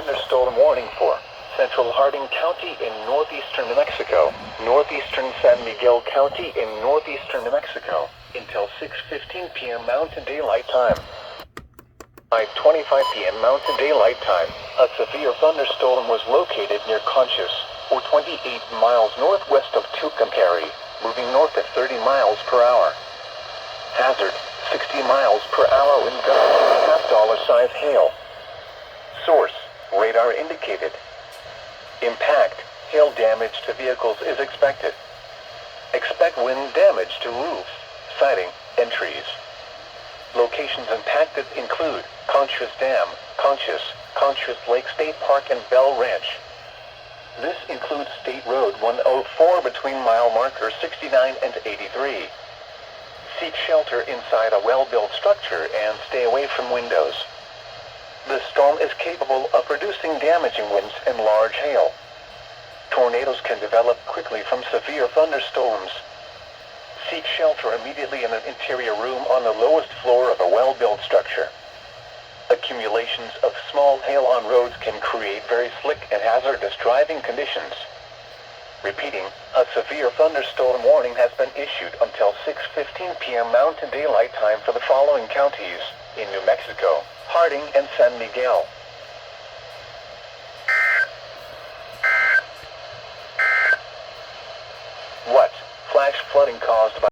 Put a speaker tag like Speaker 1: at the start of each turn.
Speaker 1: thunderstorm warning for central Harding County in northeastern New Mexico, northeastern San Miguel County in northeastern New Mexico, until 6:15 p.m. Mountain Daylight Time. By 25 p.m. Mountain Daylight Time, a severe thunderstorm was located near Conchas, or 28 miles northwest of Tucumcari, moving north at 30 miles per hour. Hazard, 60 miles per hour wind gusts, half-dollar size hail. Source, radar indicated. Impact, hail damage to vehicles is expected. Expect wind damage to roofs, siding, and trees. Locations impacted include Conchas Dam, Conchas Lake State Park, and Bell Ranch. This includes State Road 104 between mile markers 69 and 83. Seek shelter inside a well-built structure and stay away from windows. The storm is capable of producing damaging winds and large hail. Tornadoes can develop quickly from severe thunderstorms. Seek shelter immediately in an interior room on the lowest floor of a well-built structure. Accumulations of small hail on roads can create very slick and hazardous driving conditions. Repeating, a severe thunderstorm warning has been issued until 6:15 p.m. Mountain Daylight Time for the following counties in New Mexico: Harding and San Miguel.